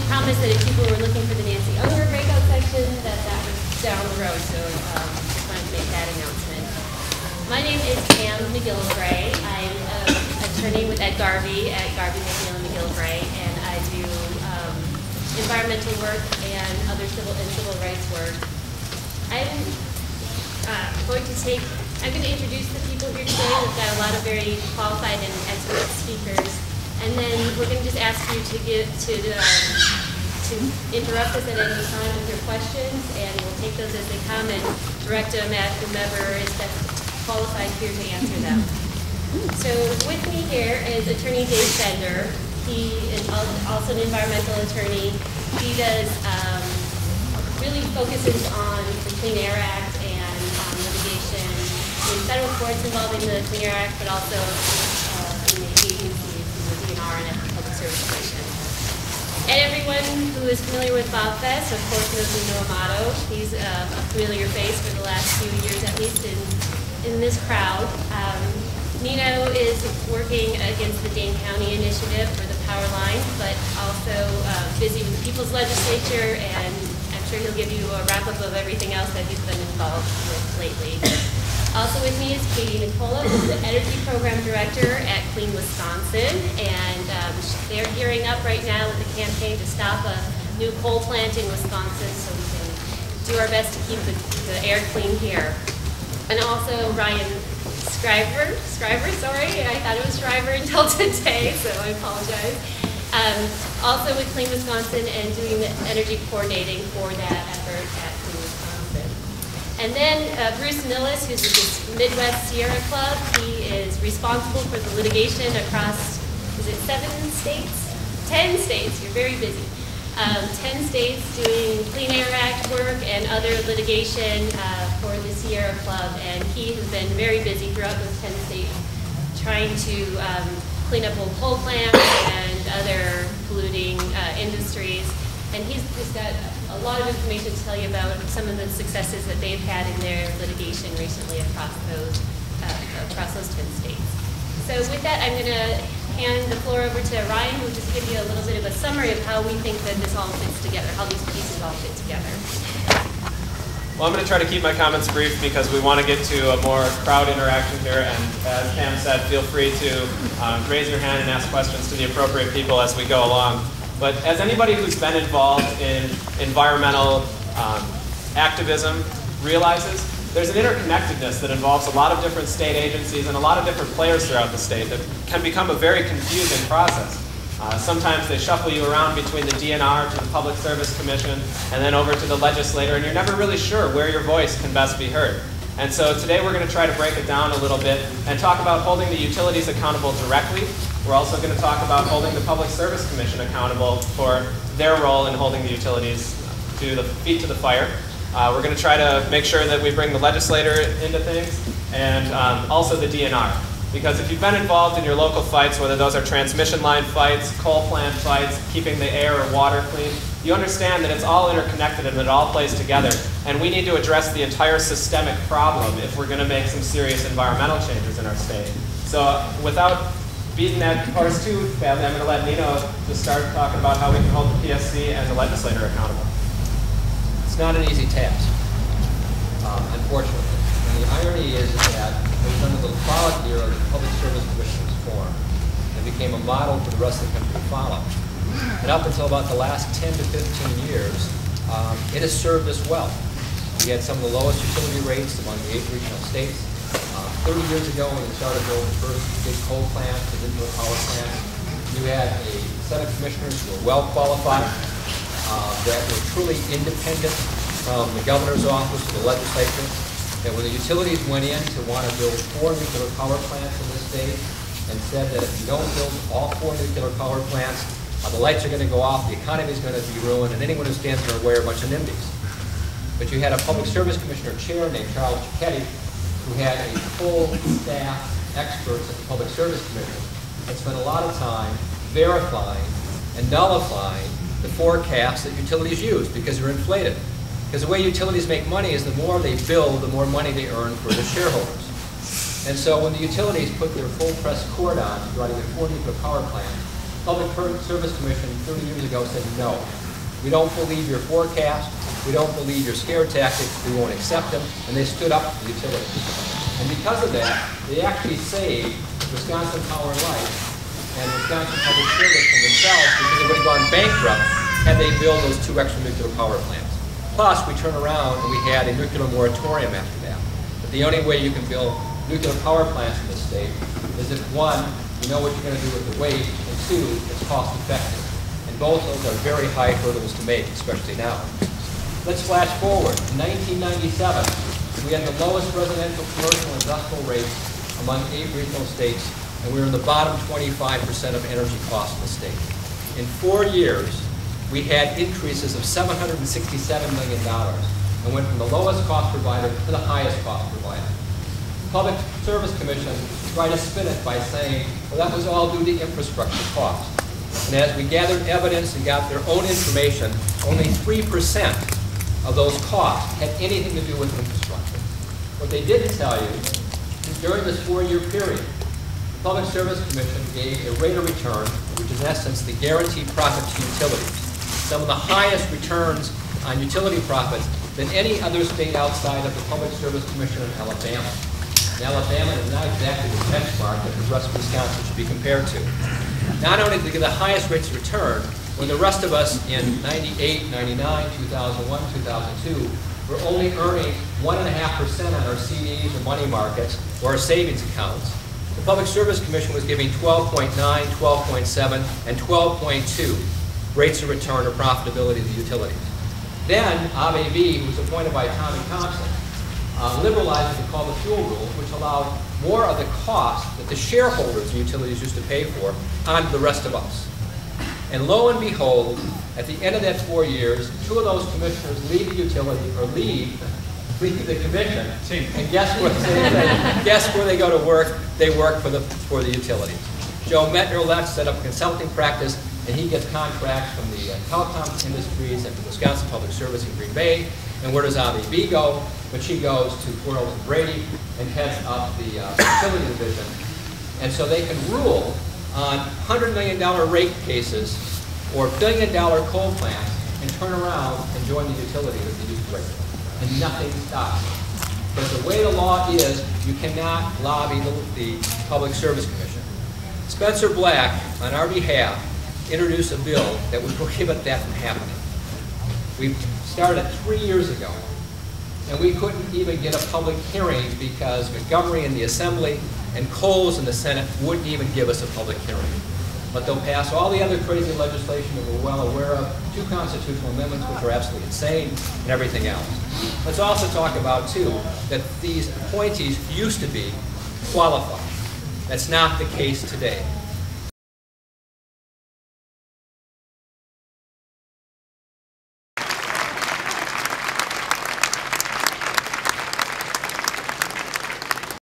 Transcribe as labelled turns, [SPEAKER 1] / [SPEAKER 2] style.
[SPEAKER 1] promised that if people were looking for the Nancy Unger breakout section, that was down the road, so just wanted to make that announcement. My name is Pam McGillivray. I'm an attorney with Ed Garvey at Garvey, McNeil & McGillivray, and I do environmental work and other civil rights work. I'm going to introduce the people here today. We've got a lot of very qualified and expert speakers, and then we're going to just ask you to interrupt us at any time with your questions, and we'll take those as they come and direct them at whomever is best qualified here to answer them. So with me here is Attorney Dave Bender. He is also an environmental attorney. He really focuses on the Clean Air Act and litigation in federal courts involving the Clean Air Act, but also in the agencies, the DNR and the Public Service Commission. And everyone who is familiar with Bob Fest, of course, knows Nino Amato. He's a familiar face for the last few years, at least in this crowd. Nino is working against the Dane County initiative for the power line, but also busy with the People's Legislature, and I'm sure he'll give you a wrap-up of everything else that he's been involved with lately. Also with me is Katie Nicola, who's the Energy Program Director at Clean Wisconsin, and they're gearing up right now with a campaign to stop a new coal plant in Wisconsin so we can do our best to keep the air clean here. And also Ryan Scriver, sorry, I thought it was Shriver until today, so I apologize. Also with Clean Wisconsin and doing the energy coordinating for that effort at Clean Wisconsin. And then Bruce Millis, who's with the Midwest Sierra Club. He is responsible for the litigation across, is it 7 states? 10 states, you're very busy. 10 states doing Clean Air Act work and other litigation for the Sierra Club, and he has been very busy throughout those 10 states trying to clean up old coal plants and other polluting industries. And he's just got a lot of information to tell you about some of the successes that they've had in their litigation recently across those 10 states. So with that, I'm going to hand the floor over to Ryan, who will just give you a little bit of a summary of how we think that this all fits together, how these pieces all fit together.
[SPEAKER 2] Well, I'm going to try to keep my comments brief because we want to get to a more crowd interaction here, and as Pam said, feel free to raise your hand and ask questions to the appropriate people as we go along. But as anybody who's been involved in environmental activism realizes, there's an interconnectedness that involves a lot of different state agencies and a lot of different players throughout the state that can become a very confusing process. Sometimes they shuffle you around between the DNR to the Public Service Commission and then over to the legislator, and you're never really sure where your voice can best be heard. And so today we're going to try to break it down a little bit and talk about holding the utilities accountable directly. We're also going to talk about holding the Public Service Commission accountable for their role in holding the utilities to the feet to the fire. We're going to try to make sure that we bring the legislator into things and also the DNR. Because if you've been involved in your local fights, whether those are transmission line fights, coal plant fights, keeping the air or water clean, you understand that it's all interconnected and it all plays together. And we need to address the entire systemic problem if we're going to make some serious environmental changes in our state. So without beating that horse too badly, I'm going to let Nino just start talking about how we can hold the PSC and the legislator accountable.
[SPEAKER 3] It's not an easy task, unfortunately. And the irony is that it was under the Pollock era that the Public Service Commission was formed and became a model for the rest of the country to follow. And up until about the last 10 to 15 years, it has served us well. We had some of the lowest utility rates among the 8 regional states. 30 years ago, when we started building the first big coal plant, the nuclear power plant, you had a set of commissioners who were well qualified, that were truly independent from the governor's office to the legislature. And when the utilities went in to want to build 4 nuclear power plants in this state and said that if you don't build all 4 nuclear power plants, the lights are going to go off, the economy is going to be ruined, and anyone who stands there will wear a bunch of NIMBYs. But you had a Public Service Commissioner chair named Charles Cicchetti, who had a full staff experts at the Public Service Commission that spent a lot of time verifying and nullifying the forecasts that utilities use because they're inflated. Because the way utilities make money is the more they build, the more money they earn for the shareholders. And so when the utilities put their full press cord on to run their 4 nuclear power plants, Public Service Commission 30 years ago said, no, we don't believe your forecast, we don't believe your scare tactics, we won't accept them, and they stood up for the utilities. And because of that, they actually saved Wisconsin Power and Light and Wisconsin Public Service from themselves because they would have gone bankrupt had they built those 2 extra nuclear power plants. Plus, we turned around and we had a nuclear moratorium after that. But the only way you can build nuclear power plants in this state is if, 1, you know what you're going to do with the waste, and 2, it's cost effective. And both of those are very high hurdles to make, especially now. Let's flash forward. In 1997, we had the lowest residential, commercial, and industrial rates among 8 regional states, and we were in the bottom 25% of energy costs in the state. In 4 years, we had increases of $767 million and went from the lowest cost provider to the highest cost provider. The Public Service Commission tried to spin it by saying, well, that was all due to infrastructure costs. And as we gathered evidence and got their own information, only 3% of those costs had anything to do with infrastructure. What they didn't tell you is during this 4-year period, the Public Service Commission gave a rate of return, which is in essence the guaranteed profit to utilities. Some of the highest returns on utility profits than any other state outside of the Public Service Commission in Alabama. And Alabama is not exactly the benchmark that the rest of Wisconsin should be compared to. Not only did they get the highest rates of return, when the rest of us in 98, 99, 2001, 2002 were only earning 1.5% on our CDs or money markets or our savings accounts, the Public Service Commission was giving 12.9, 12.7, and 12.2 rates of return or profitability of the utilities. Then ABV, who was appointed by Tommy Thompson, liberalized what they call the fuel rule, which allowed more of the cost that the shareholders of utilities used to pay for onto the rest of us. And lo and behold, at the end of that 4 years, 2 of those commissioners leave the utility or leave the commission, and guess where they go to work? They work for the utilities. Joe Metner left, set up a consulting practice, and he gets contracts from the telecom industries and from Wisconsin Public Service in Green Bay. And where does ABB go? But she goes to Quarles and Brady and heads up the utility division. And so they can rule on $100 million rate cases or $1 billion coal plants and turn around and join the utility with the use rate. And nothing stops. But the way the law is, you cannot lobby the Public Service Commission. Spencer Black, on our behalf, introduced a bill that would prohibit that from happening. We started 3 years ago, and we couldn't even get a public hearing because Montgomery in the Assembly and Coles in the Senate wouldn't even give us a public hearing. But they'll pass all the other crazy legislation that we're well aware of, 2 constitutional amendments which are absolutely insane, and everything else. Let's also talk about, too, that these appointees used to be qualified. That's not the case today.